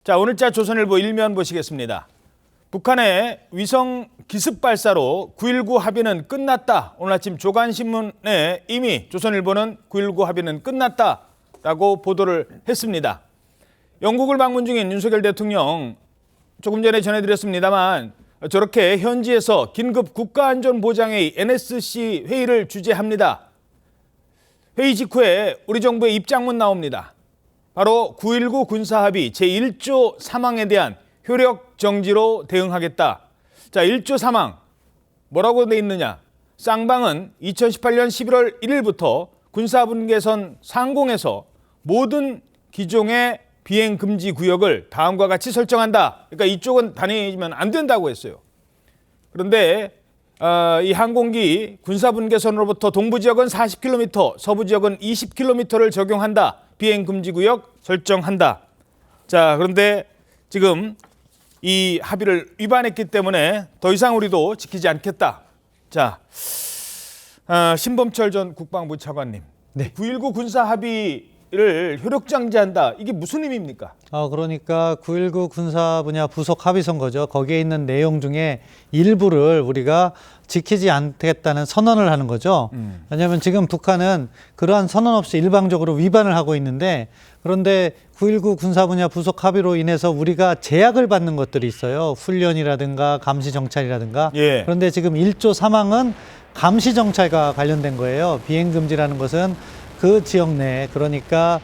자, 오늘자 조선일보 일면 보시겠습니다. 북한의 위성 기습 발사로 9.19 합의는 끝났다. 오늘 아침 조간신문에 이미 조선일보는 9.19 합의는 끝났다라고 보도를 했습니다. 영국을 방문 중인 윤석열 대통령 조금 전에 전해드렸습니다만 저렇게 현지에서 긴급 국가안전보장회의 NSC 회의를 주재합니다. 회의 직후에 우리 정부의 입장문 나옵니다. 바로 9.19 군사합의 제1조 3항에 대한 효력 정지로 대응하겠다. 자, 1조 3항 뭐라고 돼 있느냐? 쌍방은 2018년 11월 1일부터 군사분계선 상공에서 모든 기종의 비행 금지 구역을 다음과 같이 설정한다. 그러니까 이쪽은 다니면 안 된다고 했어요. 그런데 이 항공기 군사분계선으로부터 동부 지역은 40km, 서부 지역은 20km를 적용한다. 비행 금지 구역 설정한다. 자, 그런데 지금 이 합의를 위반했기 때문에 더 이상 우리도 지키지 않겠다. 자, 신범철 전 국방부 차관님, 네. 9.19 군사 합의를 효력정지한다. 이게 무슨 의미입니까? 그러니까 9.19 군사 분야 부속 합의선 거죠. 거기에 있는 내용 중에 일부를 우리가 지키지 않겠다는 선언을 하는 거죠. 왜냐하면 지금 북한은 그러한 선언 없이 일방적으로 위반을 하고 있는데, 그런데 9.19 군사 분야 부속 합의로 인해서 우리가 제약을 받는 것들이 있어요. 훈련이라든가 감시 정찰이라든가. 예. 그런데 지금 1조 3항은 감시 정찰과 관련된 거예요. 비행 금지라는 것은 그 지역 내, 그러니까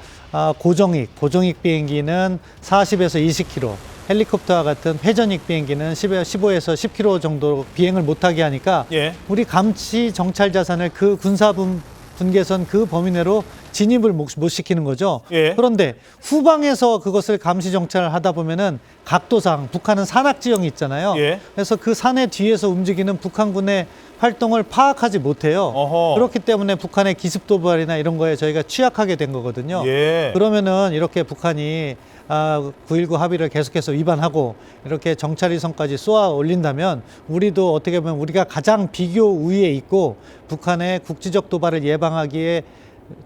고정익 비행기는 40에서 20km, 헬리콥터와 같은 회전익 비행기는 15에서 10km 정도 비행을 못하게 하니까 예. 우리 감시 정찰 자산을 그 분계선 그 범위 내로 진입을 못 시키는 거죠. 예. 그런데 후방에서 그것을 감시 정찰을 하다 보면은 각도상 북한은 산악 지형이 있잖아요. 예. 그래서 그 산의 뒤에서 움직이는 북한군의 활동을 파악하지 못해요. 어허. 그렇기 때문에 북한의 기습 도발이나 이런 거에 저희가 취약하게 된 거거든요. 예. 그러면은 이렇게 북한이 9.19 합의를 계속해서 위반하고 이렇게 정찰위성까지 쏘아 올린다면 우리도 어떻게 보면 우리가 가장 비교 우위에 있고 북한의 국지적 도발을 예방하기에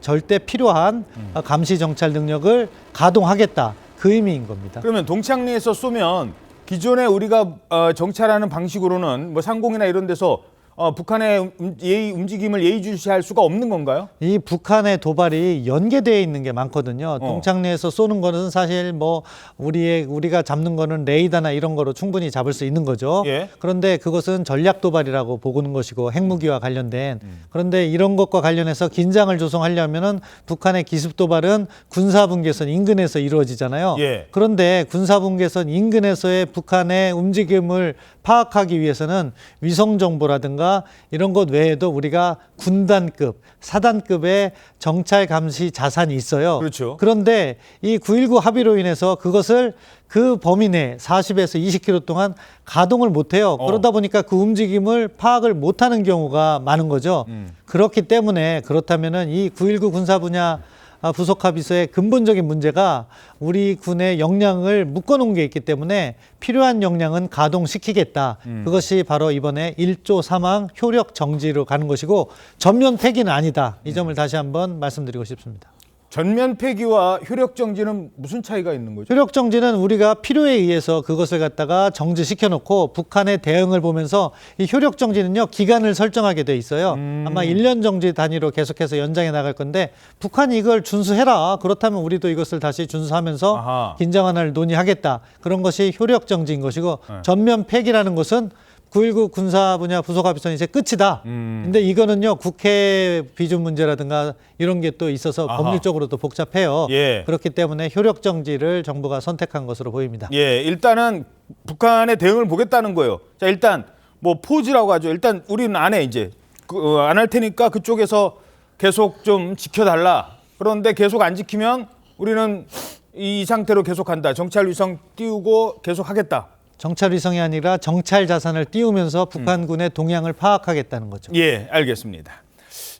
절대 필요한 감시 정찰 능력을 가동하겠다. 그 의미인 겁니다. 그러면 동창리에서 쏘면 기존에 우리가 정찰하는 방식으로는 뭐 상공이나 이런 데서 북한의 움직임을 예의주시할 수가 없는 건가요? 이 북한의 도발이 연계되어 있는 게 많거든요. 동창리에서 쏘는 거는 사실 뭐 우리가 잡는 거는 레이더나 이런 거로 충분히 잡을 수 있는 거죠. 예. 그런데 그것은 전략 도발이라고 보는 것이고 핵무기와 관련된. 그런데 이런 것과 관련해서 긴장을 조성하려면은 북한의 기습 도발은 군사분계선 인근에서 이루어지잖아요. 예. 그런데 군사분계선 인근에서의 북한의 움직임을 파악하기 위해서는 위성 정보라든가 이런 것 외에도 우리가 군단급, 사단급의 정찰 감시 자산이 있어요. 그렇죠. 그런데 이 9.19 합의로 인해서 그것을 그 범위 내 40에서 20km 동안 가동을 못해요. 그러다 보니까 그 움직임을 파악을 못하는 경우가 많은 거죠. 그렇기 때문에 그렇다면은 이 9.19 군사 분야 부속 합의서의 근본적인 문제가 우리 군의 역량을 묶어놓은 게 있기 때문에 필요한 역량은 가동시키겠다. 그것이 바로 이번에 1조 3항 효력 정지로 가는 것이고 전면 폐기는 아니다. 이 점을 다시 한번 말씀드리고 싶습니다. 전면 폐기와 효력 정지는 무슨 차이가 있는 거죠? 효력 정지는 우리가 필요에 의해서 그것을 갖다가 정지시켜 놓고 북한의 대응을 보면서 이 효력 정지는요, 기간을 설정하게 돼 있어요. 아마 1년 정지 단위로 계속해서 연장해 나갈 건데 북한이 이걸 준수해라. 그렇다면 우리도 이것을 다시 준수하면서 아하. 긴장 완화를 논의하겠다. 그런 것이 효력 정지인 것이고 전면 폐기라는 것은 9.19 군사 분야 부속 합의선이 이제 끝이다. 근데 이거는요, 국회 비준 문제라든가 이런 게 또 있어서 아하. 법률적으로도 복잡해요. 예. 그렇기 때문에 효력 정지를 정부가 선택한 것으로 보입니다. 예, 일단은 북한의 대응을 보겠다는 거예요. 자, 일단 뭐 포즈라고 하죠. 일단 우리는 안 해 이제 안 할 테니까 그쪽에서 계속 좀 지켜달라. 그런데 계속 안 지키면 우리는 이 상태로 계속한다. 정찰 위성 띄우고 계속하겠다. 정찰 위성이 아니라 정찰 자산을 띄우면서 북한군의 동향을 파악하겠다는 거죠. 예, 알겠습니다.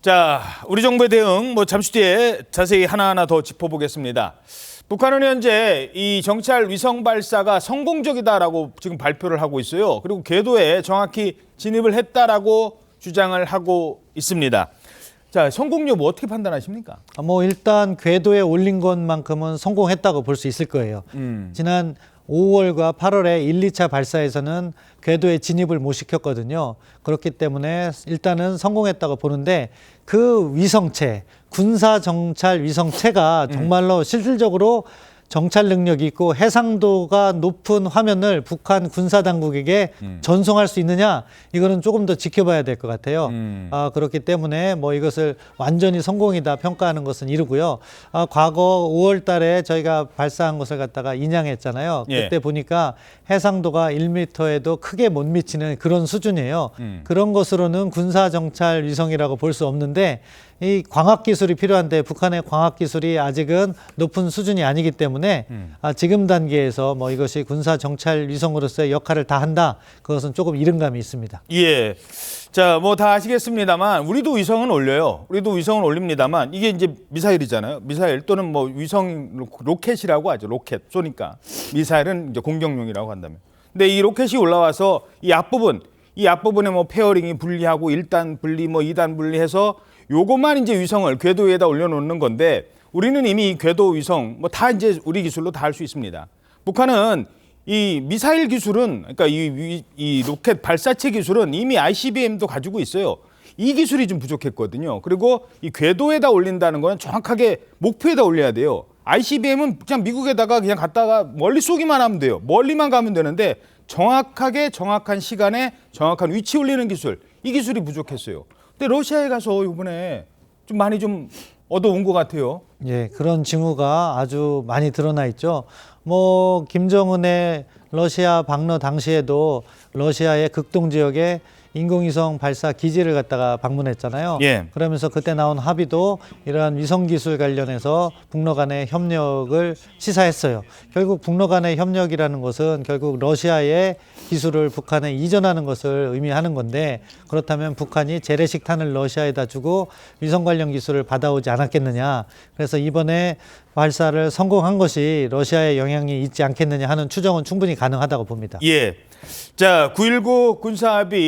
자, 우리 정부의 대응 뭐 잠시 뒤에 자세히 하나하나 더 짚어보겠습니다. 북한은 현재 이 정찰 위성 발사가 성공적이다라고 지금 발표를 하고 있어요. 그리고 궤도에 정확히 진입을 했다라고 주장을 하고 있습니다. 자, 성공 여부 어떻게 판단하십니까? 뭐 일단 궤도에 올린 것만큼은 성공했다고 볼 수 있을 거예요. 지난 5월과 8월에 1, 2차 발사에서는 궤도에 진입을 못 시켰거든요. 그렇기 때문에 일단은 성공했다고 보는데 그 위성체, 군사 정찰 위성체가 정말로 실질적으로 정찰 능력이 있고 해상도가 높은 화면을 북한 군사 당국에게 전송할 수 있느냐, 이거는 조금 더 지켜봐야 될 것 같아요. 그렇기 때문에 뭐 이것을 완전히 성공이다 평가하는 것은 이르고요. 과거 5월 달에 저희가 발사한 것을 갖다가 인양했잖아요. 예. 그때 보니까 해상도가 1m에도 크게 못 미치는 그런 수준이에요. 그런 것으로는 군사 정찰 위성이라고 볼 수 없는데, 이 광학 기술이 필요한데 북한의 광학 기술이 아직은 높은 수준이 아니기 때문에 지금 단계에서 뭐 이것이 군사 정찰 위성으로서의 역할을 다 한다, 그것은 조금 이른 감이 있습니다. 예. 자, 뭐 다 아시겠습니다만 우리도 위성은 올려요. 우리도 위성은 올립니다만 이게 이제 미사일이잖아요. 미사일 또는 뭐 위성 로켓이라고 하죠. 로켓 쏘니까. 미사일은 이제 공격용이라고 한다면. 근데 이 로켓이 올라와서 이 앞부분에 뭐 페어링이 분리하고 1단 분리 뭐 2단 분리해서 요것만 이제 위성을 궤도에다 올려놓는 건데, 우리는 이미 궤도 위성 뭐 다 이제 우리 기술로 다 할 수 있습니다. 북한은 이 미사일 기술은, 그러니까 이 로켓 발사체 기술은 이미 ICBM도 가지고 있어요. 이 기술이 좀 부족했거든요. 그리고 이 궤도에다 올린다는 건 정확하게 목표에다 올려야 돼요. ICBM은 그냥 미국에다가 그냥 갖다가 멀리 쏘기만 하면 돼요. 멀리만 가면 되는데 정확하게 정확한 시간에 정확한 위치 올리는 기술, 이 기술이 부족했어요. 근데 러시아에 가서 이번에 좀 많이 좀 얻어온 것 같아요. 예, 그런 징후가 아주 많이 드러나 있죠. 뭐 김정은의 러시아 방러 당시에도 러시아의 극동 지역에 인공위성 발사 기지를 갖다가 방문했잖아요. 예. 그러면서 그때 나온 합의도 이러한 위성 기술 관련해서 북러 간의 협력을 시사했어요. 결국 북러 간의 협력이라는 것은 결국 러시아의 기술을 북한에 이전하는 것을 의미하는 건데, 그렇다면 북한이 재래식탄을 러시아에다 주고 위성 관련 기술을 받아오지 않았겠느냐. 그래서 이번에 발사를 성공한 것이 러시아의 영향이 있지 않겠느냐 하는 추정은 충분히 가능하다고 봅니다. 예. 자, 9.19 군사합의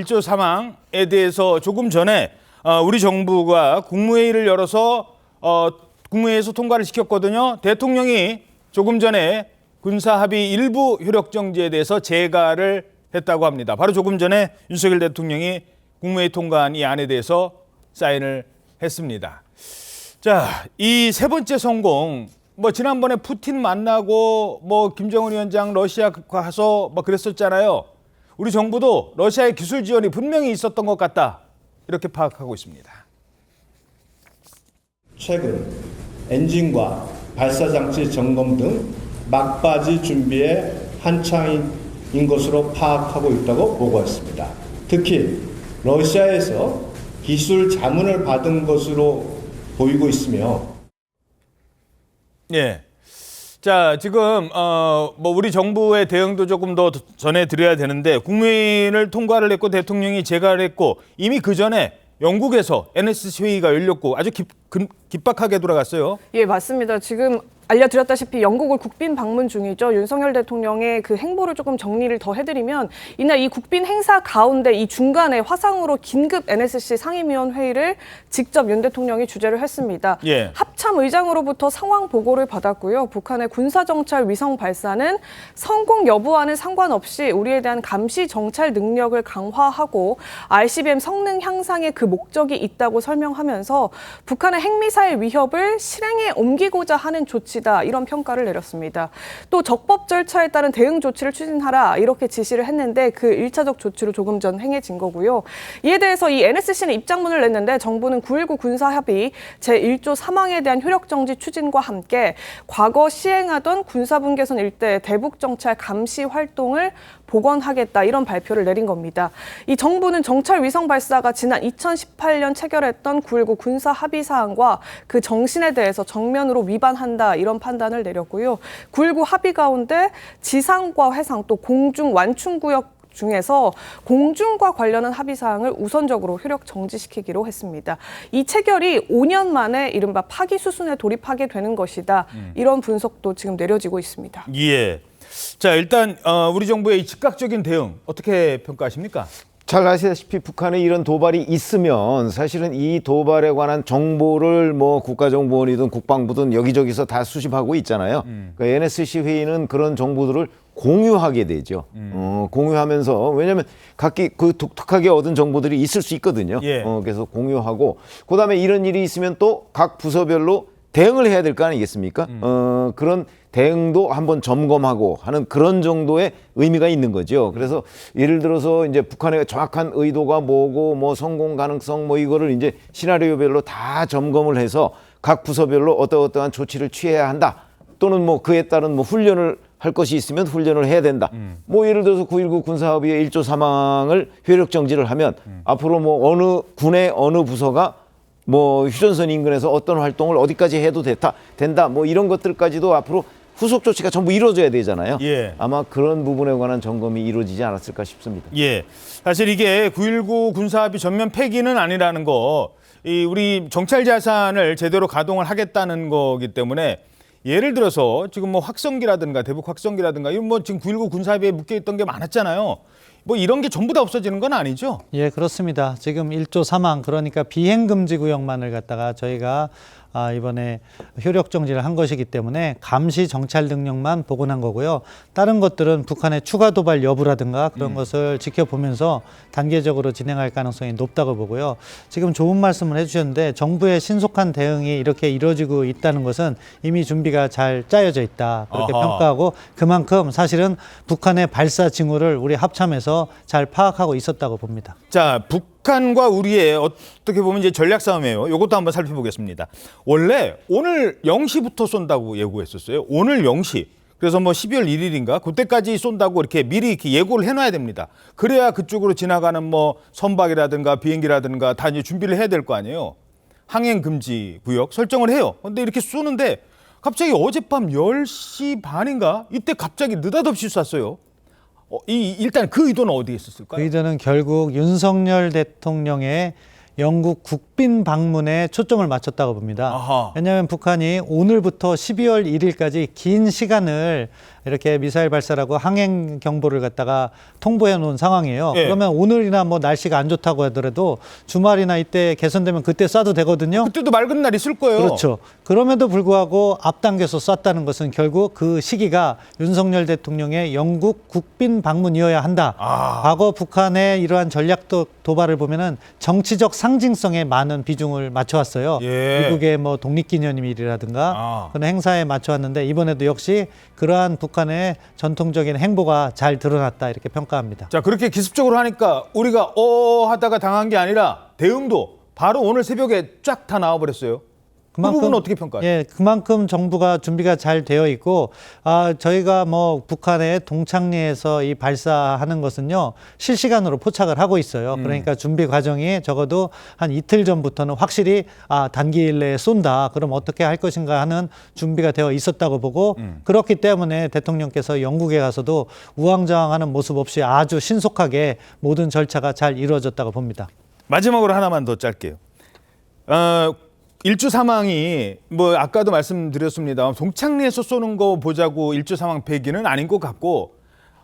1조 3항에 대해서 조금 전에 우리 정부가 국무회의를 열어서 국무회의에서 통과를 시켰거든요. 대통령이 조금 전에 군사합의 일부 효력정지에 대해서 재가를 했다고 합니다. 바로 조금 전에 윤석열 대통령이 국무회의 통과한 이 안에 대해서 사인을 했습니다. 자, 이 세 번째 성공, 뭐 지난번에 푸틴 만나고 뭐 김정은 위원장 러시아 가서 뭐 그랬었잖아요. 우리 정부도 러시아의 기술 지원이 분명히 있었던 것 같다, 이렇게 파악하고 있습니다. 최근 엔진과 발사장치 점검 등 막바지 준비에 한창인 것으로 파악하고 있다고 보고했습니다. 특히 러시아에서 기술 자문을 받은 것으로 보이고 있으며. 예. 자, 지금 뭐 우리 정부의 대응도 조금 더 전해드려야 되는데, 국무회의를 통과를 했고 대통령이 재가를 했고, 이미 그 전에 영국에서 NSC 회의가 열렸고 아주 긴박하게 돌아갔어요. 예, 맞습니다. 지금 알려드렸다시피 영국을 국빈 방문 중이죠. 윤석열 대통령의 그 행보를 조금 정리를 더 해드리면, 이날 이 국빈 행사 가운데 이 중간에 화상으로 긴급 NSC 상임위원 회의를 직접 윤 대통령이 주재를 했습니다. 예. 합참 의장으로부터 상황 보고를 받았고요. 북한의 군사정찰 위성 발사는 성공 여부와는 상관없이 우리에 대한 감시 정찰 능력을 강화하고 ICBM 성능 향상에 그 목적이 있다고 설명하면서 북한의 핵미사일 위협을 실행에 옮기고자 하는 조치, 이런 평가를 내렸습니다. 또 적법 절차에 따른 대응 조치를 추진하라, 이렇게 지시를 했는데 그 1차적 조치로 조금 전 행해진 거고요. 이에 대해서 이 NSC는 입장문을 냈는데, 정부는 9.19 군사합의 제1조 3항에 대한 효력정지 추진과 함께 과거 시행하던 군사분계선 일대 대북정찰 감시 활동을 복원하겠다, 이런 발표를 내린 겁니다. 이 정부는 정찰 위성 발사가 지난 2018년 체결했던 9.19 군사 합의 사항과 그 정신에 대해서 정면으로 위반한다, 이런 판단을 내렸고요. 9.19 합의 가운데 지상과 해상 또 공중 완충구역 중에서 공중과 관련한 합의 사항을 우선적으로 효력 정지시키기로 했습니다. 이 체결이 5년 만에 이른바 파기 수순에 돌입하게 되는 것이다, 이런 분석도 지금 내려지고 있습니다. 예. 자, 일단 우리 정부의 이 즉각적인 대응 어떻게 평가하십니까? 잘 아시다시피 북한에 이런 도발이 있으면 사실은 이 도발에 관한 정보를 뭐 국가정보원이든 국방부든 여기저기서 다 수집하고 있잖아요. 그러니까 NSC 회의는 그런 정보들을 공유하게 되죠. 공유하면서 왜냐하면 각기 그 독특하게 얻은 정보들이 있을 수 있거든요. 예. 그래서 공유하고 그다음에 이런 일이 있으면 또 각 부서별로 대응을 해야 될 거 아니겠습니까? 그런 대응도 한번 점검하고 하는 그런 정도의 의미가 있는 거죠. 그래서 예를 들어서 이제 북한의 정확한 의도가 뭐고 뭐 성공 가능성 뭐 이거를 이제 시나리오별로 다 점검을 해서 각 부서별로 어떠한 조치를 취해야 한다. 또는 뭐 그에 따른 뭐 훈련을 할 것이 있으면 훈련을 해야 된다. 뭐 예를 들어서 9.19 군사합의의 1조 3항을 효력 정지를 하면 앞으로 뭐 어느 군의 어느 부서가 뭐 휴전선 인근에서 어떤 활동을 어디까지 해도 된다. 뭐 이런 것들까지도 앞으로 후속 조치가 전부 이루어져야 되잖아요. 예. 아마 그런 부분에 관한 점검이 이루어지지 않았을까 싶습니다. 예. 사실 이게 9.19 군사합의 전면 폐기는 아니라는 거, 우리 정찰 자산을 제대로 가동을 하겠다는 거기 때문에 예를 들어서 지금 뭐 확성기라든가 대북 확성기라든가 이건 뭐 지금 9.19 군사합의에 묶여 있던 게 많았잖아요. 뭐 이런 게 전부 다 없어지는 건 아니죠? 예, 그렇습니다. 지금 1조 3항 그러니까 비행금지 구역만을 갖다가 저희가 이번에 효력 정지를 한 것이기 때문에 감시 정찰 능력만 복원한 거고요. 다른 것들은 북한의 추가 도발 여부라든가 그런 것을 지켜보면서 단계적으로 진행할 가능성이 높다고 보고요. 지금 좋은 말씀을 해주셨는데 정부의 신속한 대응이 이렇게 이루어지고 있다는 것은 이미 준비가 잘 짜여져 있다. 그렇게 아하. 평가하고 그만큼 사실은 북한의 발사 징후를 우리 합참에서 잘 파악하고 있었다고 봅니다. 자, 북한과 우리의 어떻게 보면 이제 전략 싸움이에요. 이것도 한번 살펴보겠습니다. 원래 오늘 0시부터 쏜다고 예고했었어요. 오늘 0시. 그래서 뭐 12월 1일인가 그때까지 쏜다고 이렇게 미리 이렇게 예고를 해놔야 됩니다. 그래야 그쪽으로 지나가는 뭐 선박이라든가 비행기라든가 다 이제 준비를 해야 될 거 아니에요. 항행 금지 구역 설정을 해요. 근데 이렇게 쏘는데 갑자기 어젯밤 10시 반인가 이때 갑자기 느닷없이 쐈어요. 일단 그 의도는 어디에 있었을까요? 그 의도는 결국 윤석열 대통령의 영국 국빈 방문에 초점을 맞췄다고 봅니다. 아하. 왜냐하면 북한이 오늘부터 12월 1일까지 긴 시간을 이렇게 미사일 발사라고 항행 경보를 갖다가 통보해 놓은 상황이에요. 예. 그러면 오늘이나 뭐 날씨가 안 좋다고 하더라도 주말이나 이때 개선되면 그때 쏴도 되거든요. 그때도 맑은 날 있을 거예요. 그렇죠. 그럼에도 불구하고 앞당겨서 쐈다는 것은 결국 그 시기가 윤석열 대통령의 영국 국빈 방문이어야 한다. 과거 북한의 이러한 전략 도발을 보면은 정치적 상징성에 많은 비중을 맞춰왔어요. 예. 미국의 뭐 독립기념일이라든가 그런 행사에 맞춰왔는데 이번에도 역시 그러한 북한의 전통적인 행보가 잘 드러났다 이렇게 평가합니다. 자, 그렇게 기습적으로 하니까 우리가 하다가 당한 게 아니라 대응도 바로 오늘 새벽에 쫙 다 나와버렸어요. 그 부분은 어떻게 평가해요? 예, 그만큼 정부가 준비가 잘 되어 있고, 저희가 뭐 북한의 동창리에서 이 발사하는 것은요, 실시간으로 포착을 하고 있어요. 그러니까 준비 과정이 적어도 한 이틀 전부터는 확실히 단기일 내에 쏜다. 그럼 어떻게 할 것인가 하는 준비가 되어 있었다고 보고, 그렇기 때문에 대통령께서 영국에 가서도 우왕좌왕하는 모습 없이 아주 신속하게 모든 절차가 잘 이루어졌다고 봅니다. 마지막으로 하나만 더 짧게요. 1조 3항이 뭐 아까도 말씀드렸습니다. 동창리에서 쏘는 거 보자고 1조 3항 폐기는 아닌 것 같고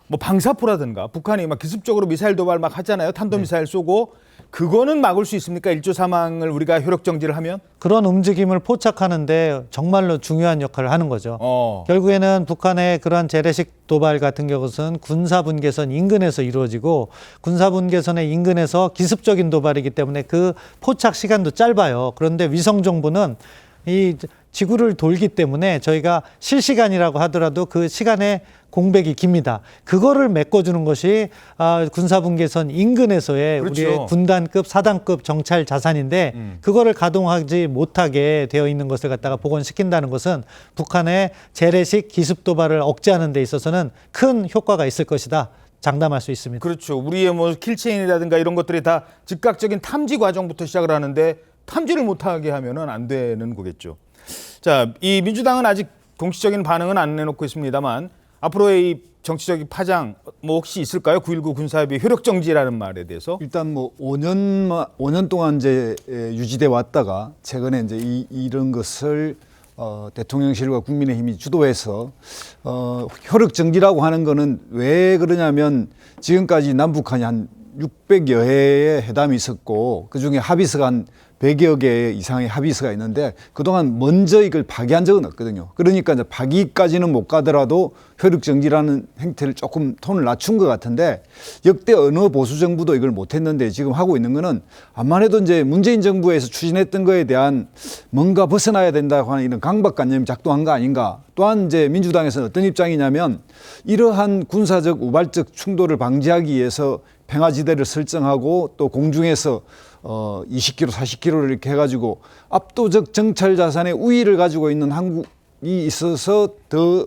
뭐 방사포라든가 북한이 막 기습적으로 미사일 도발 막 하잖아요. 탄도미사일 쏘고 그거는 막을 수 있습니까? 1조 3항을 우리가 효력 정지를 하면? 그런 움직임을 포착하는데 정말로 중요한 역할을 하는 거죠. 결국에는 북한의 그러한 재래식 도발 같은 경우는 군사분계선 인근에서 이루어지고 군사분계선의 인근에서 기습적인 도발이기 때문에 그 포착 시간도 짧아요. 그런데 위성 정보는 이 지구를 돌기 때문에 저희가 실시간이라고 하더라도 그 시간에 공백이 깁니다. 그거를 메꿔주는 것이 군사분계선 인근에서의 그렇죠. 우리의 군단급, 사단급 정찰 자산인데 그거를 가동하지 못하게 되어 있는 것을 갖다가 복원시킨다는 것은 북한의 재래식 기습 도발을 억제하는 데 있어서는 큰 효과가 있을 것이다. 장담할 수 있습니다. 그렇죠. 우리의 뭐 킬체인이라든가 이런 것들이 다 즉각적인 탐지 과정부터 시작을 하는데 탐지를 못하게 하면은 안 되는 거겠죠. 자, 이 민주당은 아직 공식적인 반응은 안 내놓고 있습니다만 앞으로의 이 정치적인 파장 뭐 혹시 있을까요? 9.19 군사합의 효력 정지라는 말에 대해서? 일단 뭐 5년 동안 이제 유지돼 왔다가 최근에 이제 이런 것을 대통령실과 국민의힘이 주도해서 효력 정지라고 하는 거는 왜 그러냐면 지금까지 남북한이 한 600여 회의 회담이 있었고 그중에 합의서가 한 100여 개 이상의 합의서가 있는데 그동안 먼저 이걸 파기한 적은 없거든요. 그러니까 이제 파기까지는 못 가더라도 효력 정지라는 행태를 조금 톤을 낮춘 것 같은데 역대 어느 보수 정부도 이걸 못했는데 지금 하고 있는 거는 암만 해도 이제 문재인 정부에서 추진했던 거에 대한 뭔가 벗어나야 된다고 하는 이런 강박관념이 작동한 거 아닌가. 또한 이제 민주당에서는 어떤 입장이냐면 이러한 군사적 우발적 충돌을 방지하기 위해서 평화지대를 설정하고 또 공중에서 20km, 40km를 이렇게 해가지고 압도적 정찰 자산의 우위를 가지고 있는 한국이 있어서 더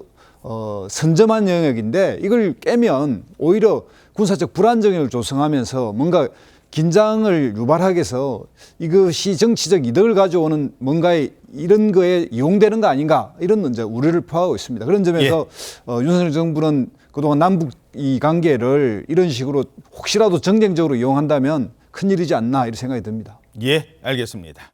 선점한 영역인데 이걸 깨면 오히려 군사적 불안정을 조성하면서 뭔가 긴장을 유발하게 해서 이것이 정치적 이득을 가져오는 뭔가의 이런 거에 이용되는 거 아닌가 이런 이제 우려를 표하고 있습니다. 그런 점에서 윤석열 정부는 그동안 남북 이 관계를 이런 식으로 혹시라도 정쟁적으로 이용한다면 큰일이지 않나 이런 생각이 듭니다. 예, 알겠습니다.